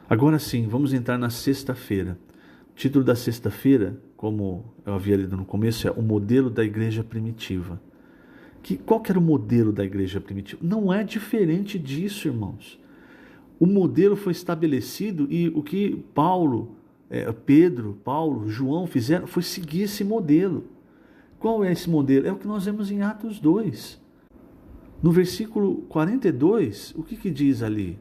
Agora sim, vamos entrar na sexta-feira. O título da sexta-feira, como eu havia lido no começo, é o modelo da igreja primitiva. Qual que era o modelo da igreja primitiva? Não é diferente disso, irmãos. O modelo foi estabelecido e o que Pedro, Paulo, João fizeram foi seguir esse modelo. Qual é esse modelo? É o que nós vemos em Atos 2. No versículo 42, o que diz ali?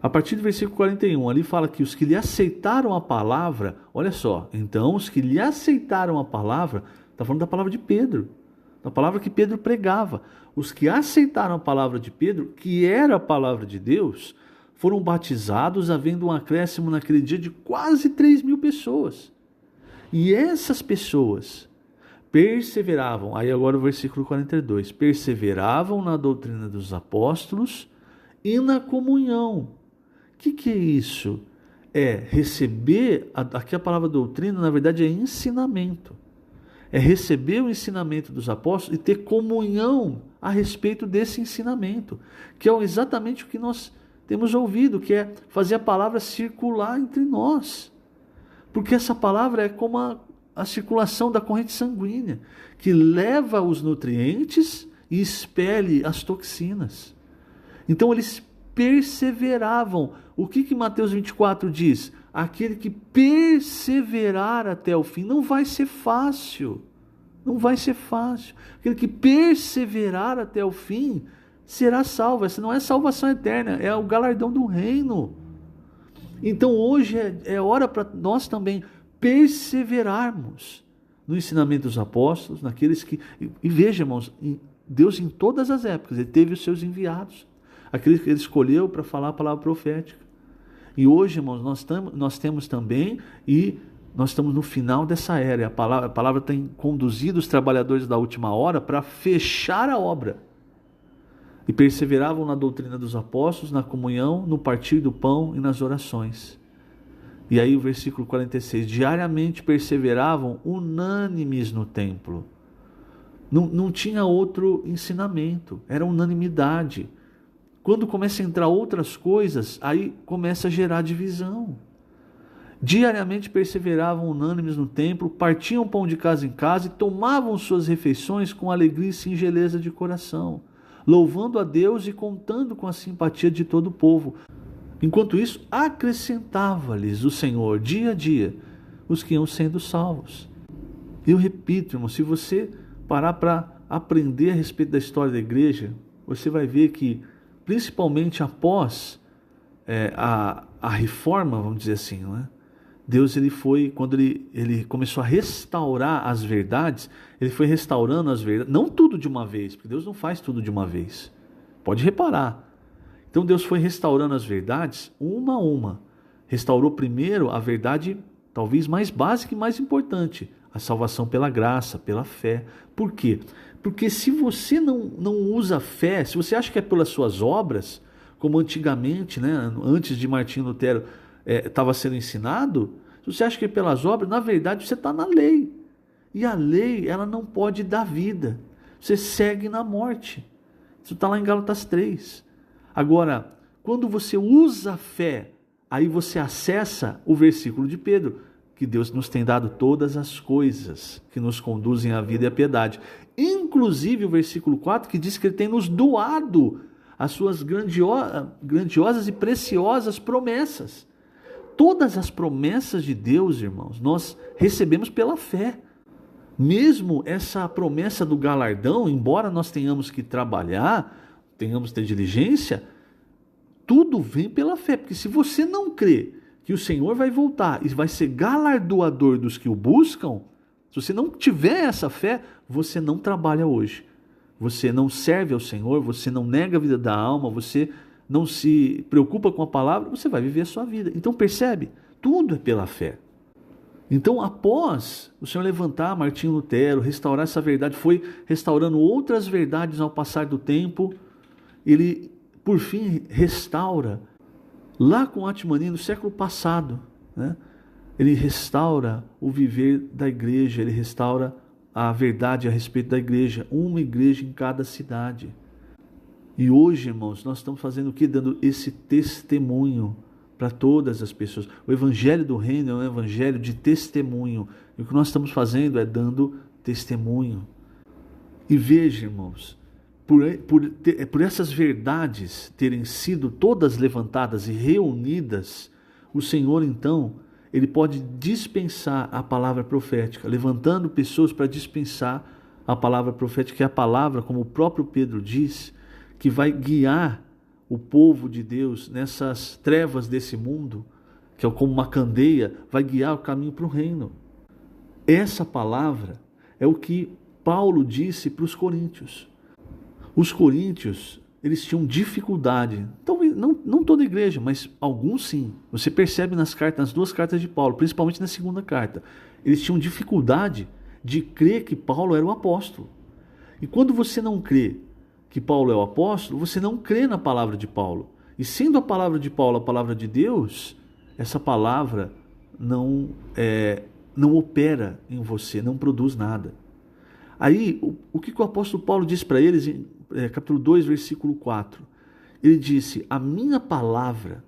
A partir do versículo 41, ali fala que os que lhe aceitaram a palavra, olha só, então os que lhe aceitaram a palavra, está falando da palavra de Pedro, da palavra que Pedro pregava. Os que aceitaram a palavra de Pedro, que era a palavra de Deus, foram batizados, havendo um acréscimo naquele dia de quase 3.000 pessoas. E essas pessoas perseveravam, aí agora o versículo 42, perseveravam na doutrina dos apóstolos e na comunhão. O que é isso? É receber, aqui a palavra doutrina na verdade é ensinamento. É receber o ensinamento dos apóstolos e ter comunhão a respeito desse ensinamento, que é exatamente o que nós temos ouvido, que é fazer a palavra circular entre nós. Porque essa palavra é como a circulação da corrente sanguínea, que leva os nutrientes e expele as toxinas. Então eles perseveravam. O que Mateus 24 diz? Aquele que perseverar até o fim. Não vai ser fácil. Não vai ser fácil. Aquele que perseverar até o fim será salvo. Essa não é salvação eterna, é o galardão do reino. Então hoje é hora para nós também perseverarmos no ensinamento dos apóstolos, naqueles que... E veja, irmãos, Deus em todas as épocas, Ele teve os seus enviados, aqueles que Ele escolheu para falar a palavra profética. E hoje, irmãos, nós temos também, e nós estamos no final dessa era, a palavra tem conduzido os trabalhadores da última hora para fechar a obra. E perseveravam na doutrina dos apóstolos, na comunhão, no partir do pão e nas orações. E aí o versículo 46, diariamente perseveravam unânimes no templo. Não tinha outro ensinamento, era unanimidade. Quando começa a entrar outras coisas, aí começa a gerar divisão. Diariamente perseveravam unânimes no templo, partiam pão de casa em casa e tomavam suas refeições com alegria e singeleza de coração, louvando a Deus e contando com a simpatia de todo o povo. Enquanto isso, acrescentava-lhes o Senhor, dia a dia, os que iam sendo salvos. Eu repito, irmão, se você parar para aprender a respeito da história da igreja, você vai ver que, principalmente após a reforma, vamos dizer assim, não é? Deus, quando ele começou a restaurar as verdades, Ele foi restaurando as verdades, não tudo de uma vez, porque Deus não faz tudo de uma vez. Pode reparar. Então Deus foi restaurando as verdades, uma a uma. Restaurou primeiro a verdade, talvez mais básica e mais importante, a salvação pela graça, pela fé. Por quê? Porque se você não usa fé, se você acha que é pelas suas obras, como antigamente, né, antes de Martinho Lutero, estava sendo ensinado, se você acha que é pelas obras, na verdade você está na lei. E a lei, ela não pode dar vida. Você segue na morte. Isso está lá em Gálatas 3. Agora, quando você usa a fé, aí você acessa o versículo de Pedro, que Deus nos tem dado todas as coisas que nos conduzem à vida e à piedade. Inclusive o versículo 4, que diz que Ele tem nos doado as suas grandiosas e preciosas promessas. Todas as promessas de Deus, irmãos, nós recebemos pela fé. Mesmo essa promessa do galardão, embora nós tenhamos que trabalhar, tenhamos que ter diligência, tudo vem pela fé. Porque se você não crê que o Senhor vai voltar e vai ser galardoador dos que o buscam, se você não tiver essa fé, você não trabalha hoje. Você não serve ao Senhor, você não nega a vida da alma, você não se preocupa com a palavra, você vai viver a sua vida. Então percebe? Tudo é pela fé. Então, após o Senhor levantar Martinho Lutero, restaurar essa verdade, foi restaurando outras verdades ao passar do tempo. Ele, por fim, restaura, lá com Atmani, no século passado, né? Ele restaura o viver da igreja, ele restaura a verdade a respeito da igreja, uma igreja em cada cidade. E hoje, irmãos, nós estamos fazendo o quê? Dando esse testemunho para todas as pessoas. O evangelho do reino é um evangelho de testemunho. E o que nós estamos fazendo é dando testemunho. E veja, irmãos, por essas verdades terem sido todas levantadas e reunidas, o Senhor, então, Ele pode dispensar a palavra profética, levantando pessoas para dispensar a palavra profética, que é a palavra, como o próprio Pedro diz, que vai guiar o povo de Deus nessas trevas desse mundo, que é como uma candeia, vai guiar o caminho para o reino. Essa palavra é o que Paulo disse para os coríntios. Os coríntios, eles tinham dificuldade, talvez não toda a igreja, mas alguns sim. Você percebe nas duas cartas de Paulo, principalmente na segunda carta. Eles tinham dificuldade de crer que Paulo era o apóstolo. E quando você não crê que Paulo é o apóstolo, você não crê na palavra de Paulo. E sendo a palavra de Paulo a palavra de Deus, essa palavra não opera em você, não produz nada. Aí, o que o apóstolo Paulo disse para eles em capítulo 2, versículo 4? Ele disse: a minha palavra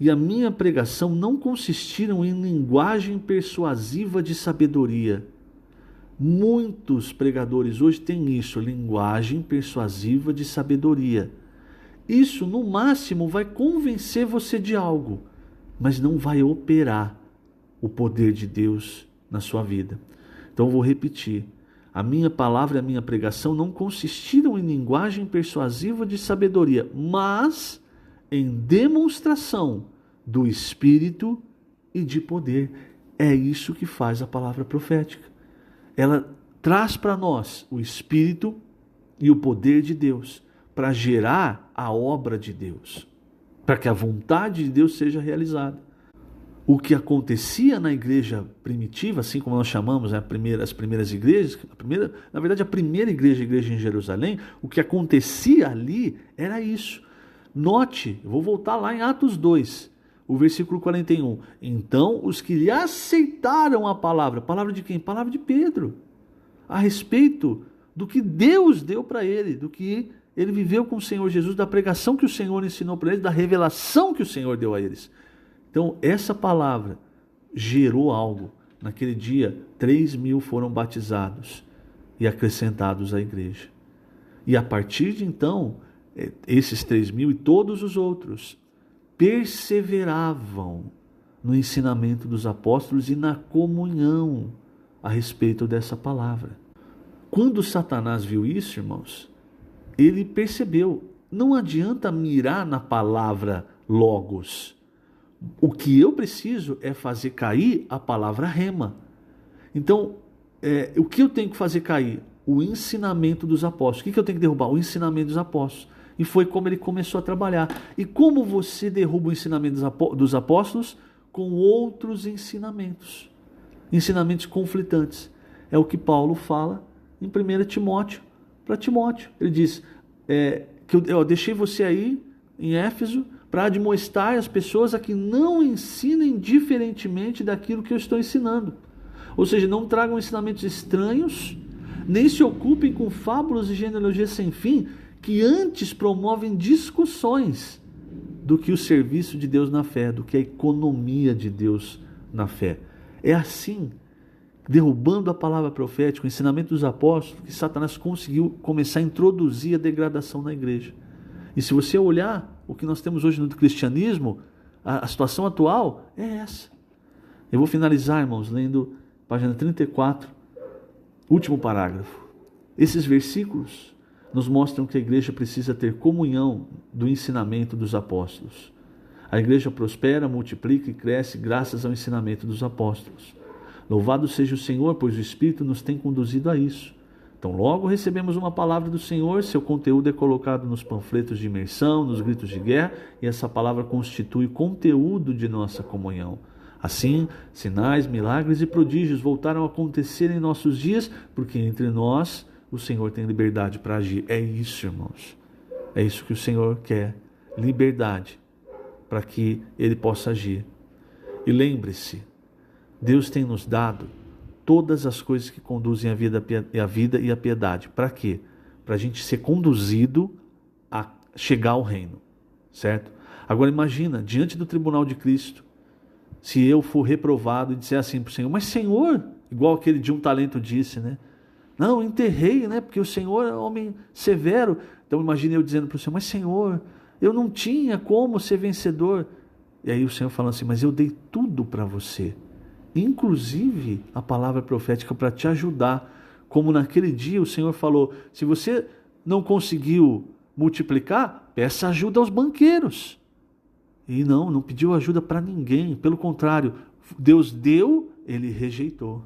e a minha pregação não consistiram em linguagem persuasiva de sabedoria. Muitos pregadores hoje têm isso, linguagem persuasiva de sabedoria. Isso, no máximo, vai convencer você de algo, mas não vai operar o poder de Deus na sua vida. Então, eu vou repetir. A minha palavra e a minha pregação não consistiram em linguagem persuasiva de sabedoria, mas em demonstração do Espírito e de poder. É isso que faz a palavra profética. Ela traz para nós o Espírito e o poder de Deus para gerar a obra de Deus, para que a vontade de Deus seja realizada. O que acontecia na igreja primitiva, assim como nós chamamos as primeiras igrejas, na verdade a primeira igreja, a igreja em Jerusalém, o que acontecia ali era isso. Note, eu vou voltar lá em Atos 2, o versículo 41. Então, os que lhe aceitaram a palavra de quem? Palavra de Pedro, a respeito do que Deus deu para ele, do que ele viveu com o Senhor Jesus, da pregação que o Senhor ensinou para eles, da revelação que o Senhor deu a eles. Então, essa palavra gerou algo. Naquele dia, 3.000 foram batizados e acrescentados à igreja. E a partir de então, esses 3.000 e todos os outros perseveravam no ensinamento dos apóstolos e na comunhão a respeito dessa palavra. Quando Satanás viu isso, irmãos, ele percebeu, não adianta mirar na palavra logos. O que eu preciso é fazer cair a palavra rema. Então, o que eu tenho que fazer cair? O ensinamento dos apóstolos. O que eu tenho que derrubar? O ensinamento dos apóstolos. E foi como ele começou a trabalhar. E como você derruba o ensinamento dos apóstolos? Com outros ensinamentos. Ensinamentos conflitantes. É o que Paulo fala em 1 Timóteo, para Timóteo. Ele diz que eu deixei você aí em Éfeso para admoestar as pessoas a que não ensinem diferentemente daquilo que eu estou ensinando. Ou seja, não tragam ensinamentos estranhos, nem se ocupem com fábulas e genealogias sem fim, que antes promovem discussões do que o serviço de Deus na fé, do que a economia de Deus na fé. É assim, derrubando a palavra profética, o ensinamento dos apóstolos, que Satanás conseguiu começar a introduzir a degradação na igreja. E se você olhar o que nós temos hoje no cristianismo, a situação atual é essa. Eu vou finalizar, irmãos, lendo página 34, último parágrafo. Esses versículos nos mostram que a igreja precisa ter comunhão do ensinamento dos apóstolos. A igreja prospera, multiplica e cresce graças ao ensinamento dos apóstolos. Louvado seja o Senhor, pois o Espírito nos tem conduzido a isso. Então, logo recebemos uma palavra do Senhor, seu conteúdo é colocado nos panfletos de imersão, nos gritos de guerra, e essa palavra constitui conteúdo de nossa comunhão. Assim, sinais, milagres e prodígios voltaram a acontecer em nossos dias, porque entre nós o Senhor tem liberdade para agir. É isso, irmãos. É isso que o Senhor quer. Liberdade para que Ele possa agir. E lembre-se, Deus tem nos dado todas as coisas que conduzem a vida e a piedade. Para quê? Para a gente ser conduzido a chegar ao reino, certo? Agora imagina, diante do tribunal de Cristo, se eu for reprovado e disser assim para o Senhor, mas Senhor, igual aquele de um talento disse, né? Não, enterrei, né? Porque o Senhor é homem severo. Então imagine eu dizendo para o Senhor, mas Senhor, eu não tinha como ser vencedor. E aí o Senhor falando assim, mas eu dei tudo para você. Inclusive a palavra profética para te ajudar. Como naquele dia o Senhor falou, se você não conseguiu multiplicar, peça ajuda aos banqueiros. E não pediu ajuda para ninguém. Pelo contrário, Deus deu, Ele rejeitou.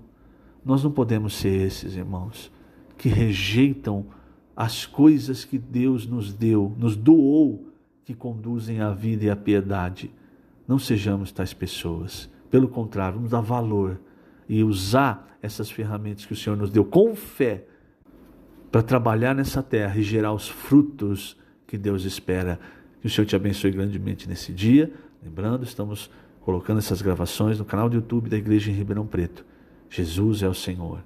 Nós não podemos ser esses, irmãos, que rejeitam as coisas que Deus nos deu, nos doou, que conduzem à vida e à piedade. Não sejamos tais pessoas. Pelo contrário, vamos dar valor e usar essas ferramentas que o Senhor nos deu com fé para trabalhar nessa terra e gerar os frutos que Deus espera. Que o Senhor te abençoe grandemente nesse dia. Lembrando, estamos colocando essas gravações no canal do YouTube da Igreja em Ribeirão Preto. Jesus é o Senhor.